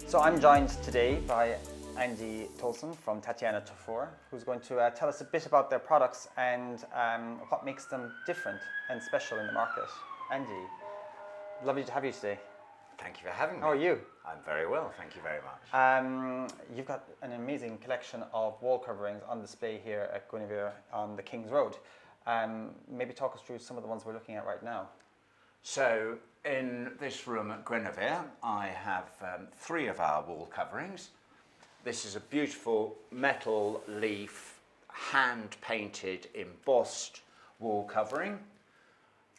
So I'm joined today by Andrew Tolson from Tatiana Tafur, who's going to tell us a bit about their products and what makes them different and special in the market. Andy, lovely to have you today. Thank you for having me. How are you? I'm very well, thank you very much. You've got an amazing collection of wall coverings on display here at Guinevere on the King's Road. Maybe talk us through some of the ones we're looking at right now. So in this room at Guinevere, I have 3 of our wall coverings. This is a beautiful metal leaf, hand-painted, embossed wall covering.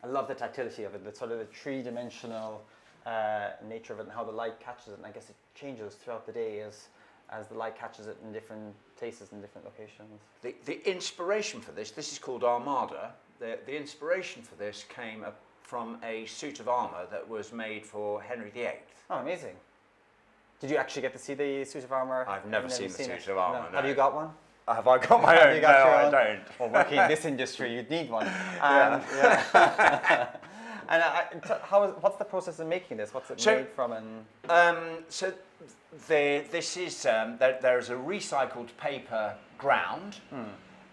I love the tactility of it, the sort of the three-dimensional nature of it and how the light catches it. And I guess it changes throughout the day as the light catches it in different places and different locations. The inspiration for this is called Armada. The inspiration for this came from a suit of armour that was made for Henry VIII. Oh, amazing. Did you actually get to see the suit of armour? I've never seen the suit of armour, no. Have you got one? Have I got my own? No, I don't. Well, working in this industry, you'd need one. Yeah. And what's the process of making this? What's it made from? This is there's a recycled paper ground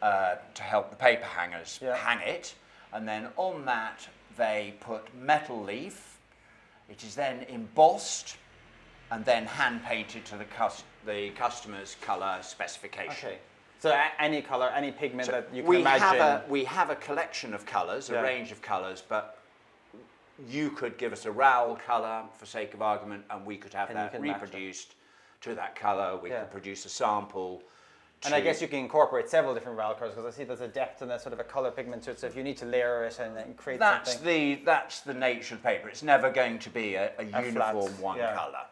to help the paper hangers hang it, and then on that they put metal leaf. It is then embossed and then hand painted to the customer's colour specification. Okay. So any colour, any pigment that you can imagine. We have a collection of colours, a range of colours, but you could give us a RAL colour for sake of argument, and we could have that reproduced to that colour. We could produce a sample. And I guess you can incorporate several different RAL colours, because I see there's a depth and a sort of a colour pigment to it. So if you need to layer it and create something. That's the nature of the paper. It's never going to be a uniform one colour.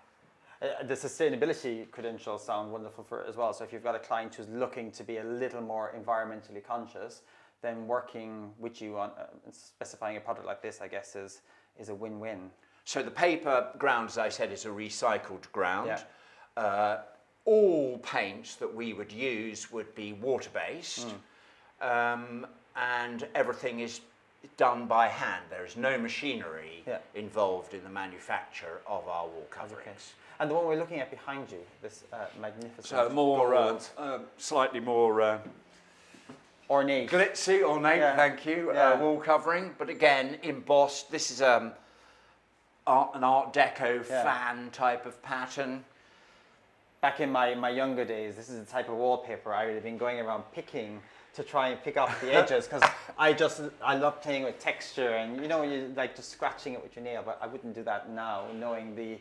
The sustainability credentials sound wonderful for it as well. So if you've got a client who's looking to be a little more environmentally conscious, then working with you on specifying a product like this, I guess, is a win-win. So the paper ground, as I said, is a recycled ground. Yeah. All paints that we would use would be water-based, and everything is done by hand. There is no machinery involved in the manufacture of our wall coverings. Okay. And the one we're looking at behind you, this magnificent. So more, slightly more ornate. Glitzy, ornate, thank you, wall covering. But again, embossed. This is an Art Deco fan type of pattern. Back in my younger days, this is the type of wallpaper I would have been going around picking to try and pick off the edges, because I love playing with texture, and you know, when you like just scratching it with your nail, but I wouldn't do that now, knowing the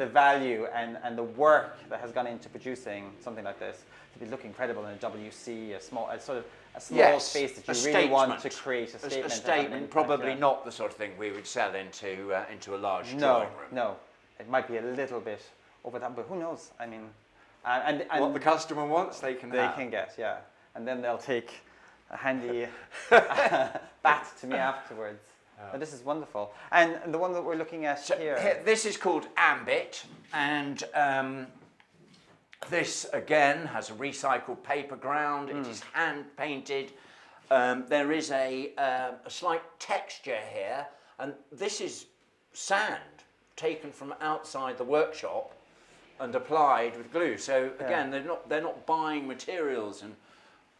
value and the work that has gone into producing something like this. To be look incredible in a WC, a small space that you really want to create a statement. A statement, probably not the sort of thing we would sell into a large drawing room. No, it might be a little bit over that, but who knows? I mean, and what the customer wants, they can get, and then they'll take a handy bat to me afterwards. But this is wonderful. And the one that we're looking at here, this is called Ambit, and this again has a recycled paper ground. It is hand painted. There is a slight texture here, and this is sand taken from outside the workshop and applied with glue. So again, they're not buying materials and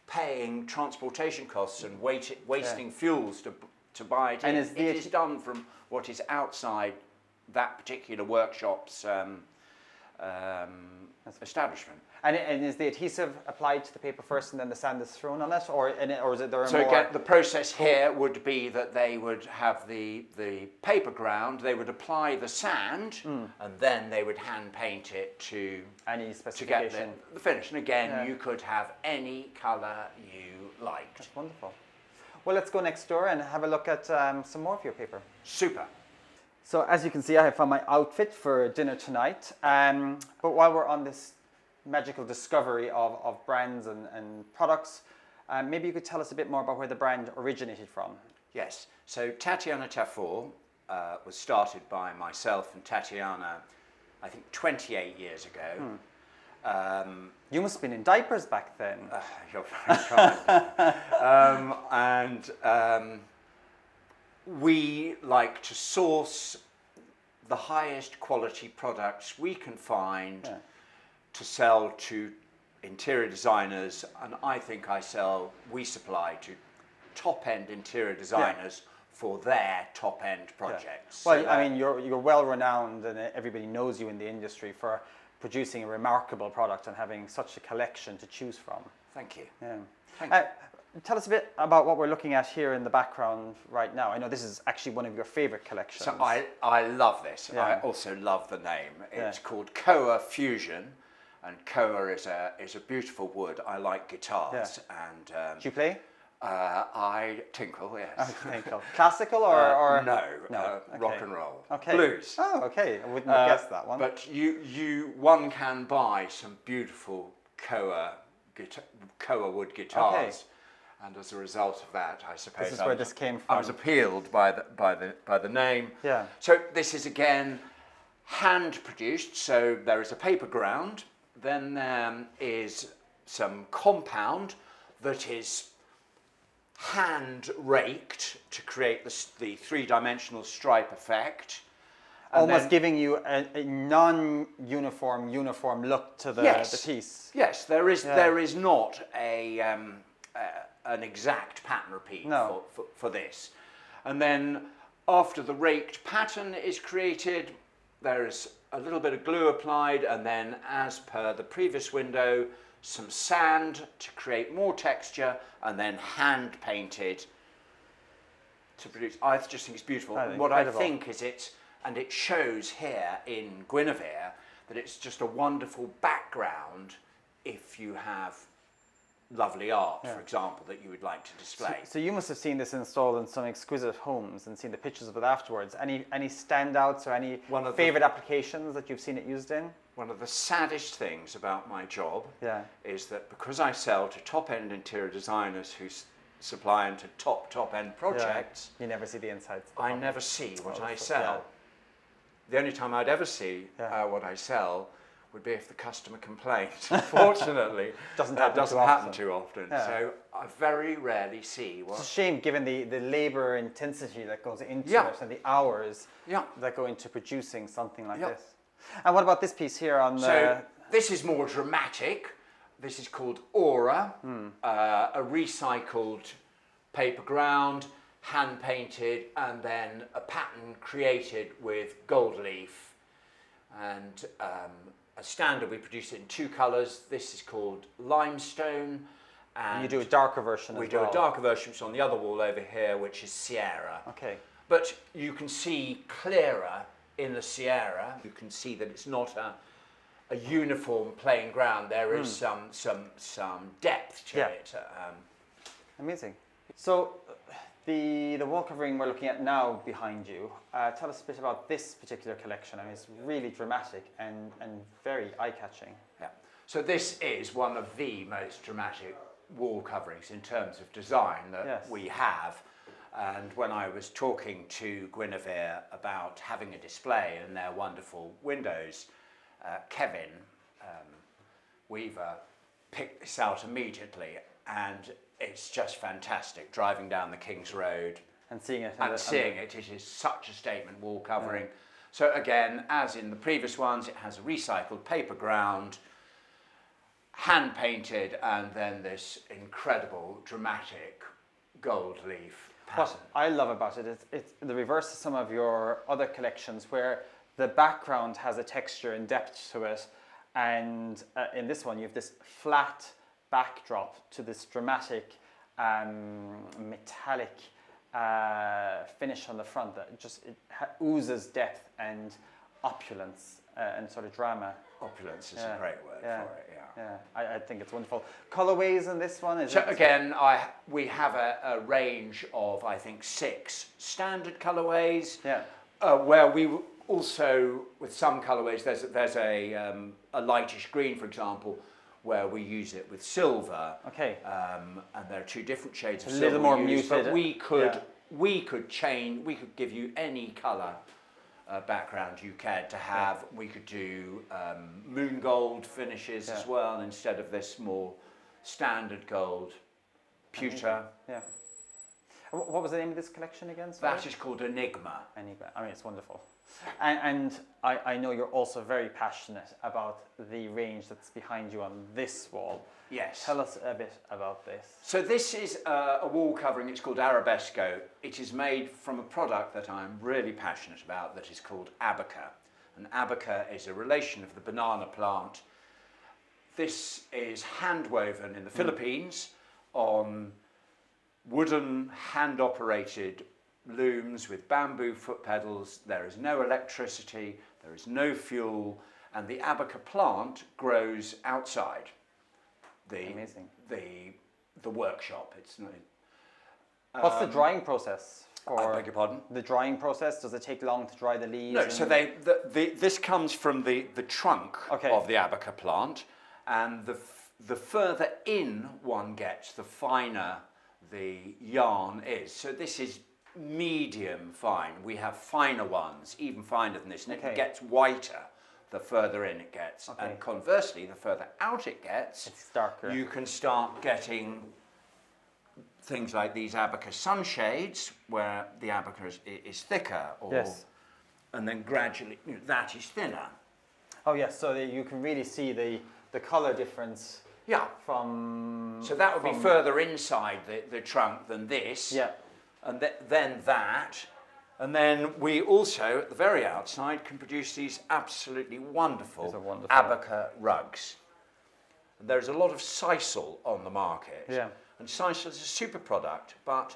paying transportation costs and wasting fuels to buy it. And it is done from what is outside that particular workshop's establishment. And is the adhesive applied to the paper first and then the sand is thrown on it, or is it there? So again, the process here would be that they would have the paper ground, they would apply the sand, and then they would hand paint it to any specification to get the finish. And again, you could have any colour you liked. That's wonderful. Well, let's go next door and have a look at some more of your paper. Super. So as you can see, I have found my outfit for dinner tonight. But while we're on this magical discovery of brands and products, maybe you could tell us a bit more about where the brand originated from. Yes. So Tatiana Tafur was started by myself and Tatiana, I think 28 years ago. You must have been in diapers back then. You're very kind. And we like to source the highest quality products we can find Yeah. to sell to interior designers, and I think we supply to top-end interior designers for their top-end projects. Well, So I mean, you're well renowned, and everybody knows you in the industry for producing a remarkable product and having such a collection to choose from. thank you. Yeah. Thank you. Tell us a bit about what we're looking at here in the background right now. I know this is actually one of your favorite collections. So I love this. Yeah. I also love the name. It's Yeah. called Koa Fusion, and Koa is a beautiful wood. I like guitars, and Do you play? I tinkle. Yes. Okay, cool. Classical or no, okay. rock and roll. Okay. Blues. Oh, okay. I wouldn't have guessed that one. But one can buy some beautiful Koa wood guitars. Okay. And as a result of that, I suppose This is where this came I was from. appealed by the name. Yeah. So this is again hand produced. So there is a paper ground. Then there is some compound that is hand raked to create the three-dimensional stripe effect. And Almost then- giving you a uniform look to the piece. Yes, there is not an exact pattern repeat No. for this. And then after the raked pattern is created, there is a little bit of glue applied, and then as per the previous window, some sand to create more texture, and then hand painted to produce. I just think it's beautiful. Oh, What I incredible. think is it shows here in Guinevere that it's just a wonderful background if you have lovely art, for example, that you would like to display. So you must have seen this installed in some exquisite homes and seen the pictures of it afterwards. Any standouts or any One of the- favorite applications that you've seen it used in? One of the saddest things about my job Yeah. is that because I sell to top-end interior designers who supply into top-end projects, You never see the insides. I never see what I yeah. sell. The only time I'd ever see Yeah. what I sell would be if the customer complained. Unfortunately, Doesn't that happen doesn't too happen often. too often. Yeah. So I very rarely see It's a what. shame given the labor intensity that goes into Yeah. it and the hours Yeah. that go into producing something like Yeah. this. And what about this piece here on the... So this is more dramatic. This is called Aura, a recycled paper ground, hand painted, and then a pattern created with gold leaf. And a standard, we produce it in two colours. This is called limestone. And you do a darker version we as do well. a darker version, which is on the other wall over here, which is Sierra. Okay. But you can see clearer in the Sierra. You can see that it's not a uniform plain ground. There is some depth to Yeah. it. Amazing. So the wall covering we're looking at now behind you, tell us a bit about this particular collection. I mean, it's really dramatic and very eye-catching. Yeah. So this is one of the most dramatic wall coverings in terms of design that Yes. we have. And when I was talking to Guinevere about having a display in their wonderful windows, Kevin Weaver picked this out immediately, and it's just fantastic driving down the King's Road And seeing it. and seeing it. It is such a statement wall covering. So again, as in the previous ones, it has a recycled paper ground, hand painted, and then this incredible dramatic gold leaf What pattern. I love about it is it's the reverse of some of your other collections where the background has a texture and depth to it, and in this one you have this flat backdrop to this dramatic metallic finish on the front that just oozes depth and opulence and sort of drama. Opulence is Yeah. a great word Yeah. for it, yeah. Yeah, I think it's wonderful. Colorways in this one is So it? again, we have a range of, I think, 6 standard colorways. Yeah. Where we also, with some colorways, there's a lightish green, for example, where we use it with silver. Okay. And there are 2 different shades of A silver little more we use, muted, but we yeah. could give you any color background you cared to have. We could do moon gold finishes as well, instead of this more standard gold pewter. Yeah. What was the name of this collection again? Sorry? That is called Enigma. Anyway, I mean, it's wonderful. And I know you're also very passionate about the range that's behind you on this wall. Yes. Tell us a bit about this. So this is a wall covering, it's called Arabesco. It is made from a product that I'm really passionate about that is called Abaca. And Abaca is a relation of the banana plant. This is hand woven in the Philippines on wooden hand operated looms with bamboo foot pedals. There is no electricity, there is no fuel, and the Abaca plant grows outside Amazing. the workshop. It's not. What's the drying process? I beg your pardon? The drying process, does it take long to dry the leaves? No, so this comes from the trunk of the Abaca plant, and the further in one gets, the finer the yarn is. So this is medium fine. We have finer ones, even finer than this, and it gets whiter the further in it gets. And conversely, the further out it gets, it's darker. You can start getting things like these Abaca sunshades, where the Abaca is thicker, and then gradually that is thinner. Oh yes, so you can really see the colour difference. Yeah. So that would be further inside the trunk than this. Yeah. And then that. And then we also, at the very outside, can produce these absolutely wonderful Abaca rugs. And there's a lot of sisal on the market. Yeah. And sisal is a super product, but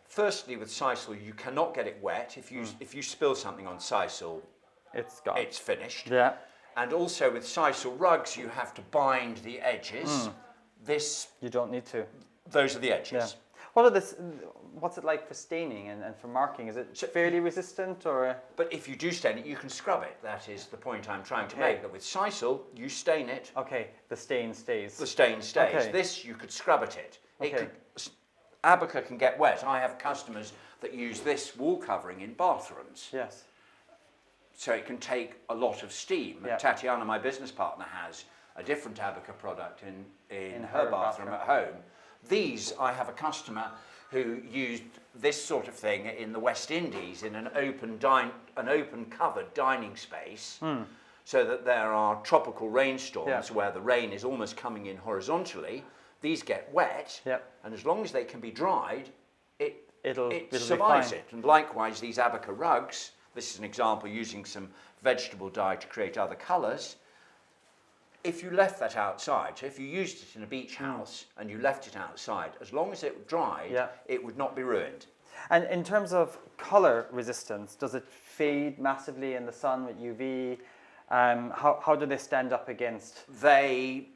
firstly with sisal you cannot get it wet. If you spill something on sisal, it's gone. It's finished. Yeah. And also with sisal rugs you have to bind the edges. This you don't need to. Those are the edges. Yeah. What's it like for staining and for marking? Is it fairly resistant or? But if you do stain it, you can scrub it. That is the point I'm trying to make. That with sisal, you stain it. Okay, the stain stays. The stain stays. Okay. This, you could scrub at it. Abaca can get wet. I have customers that use this wall covering in bathrooms. Yes. So it can take a lot of steam. Yeah. Tatiana, my business partner, has a different Abaca product in her bathroom at home. These, I have a customer who used this sort of thing in the West Indies in an open covered dining space, so that there are tropical rainstorms where the rain is almost coming in horizontally. These get wet, and as long as they can be dried, it survives it. And likewise, these Abaca rugs, this is an example using some vegetable dye to create other colours. If you left that outside, so if you used it in a beach house and you left it outside, as long as it dried, it would not be ruined. And in terms of colour resistance, does it fade massively in the sun with UV? How do they stand up against? They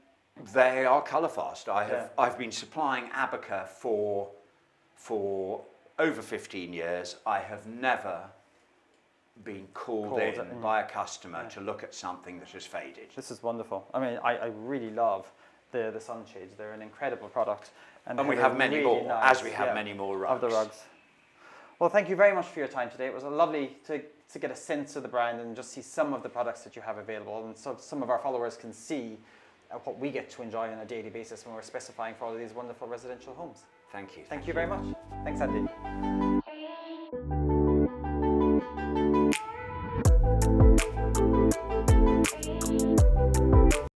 are colour fast. I've been supplying Abaca for over 15 years. I have never been called in by a customer to look at something that has faded. This is wonderful. I mean, I really love the sunshades. They're an incredible product. And we have many more, as we have many more rugs. Of the rugs. Well, thank you very much for your time today. It was lovely to get a sense of the brand and just see some of the products that you have available. And so some of our followers can see what we get to enjoy on a daily basis when we're specifying for all of these wonderful residential homes. Thank you. Thank you very much. Thanks, Andy.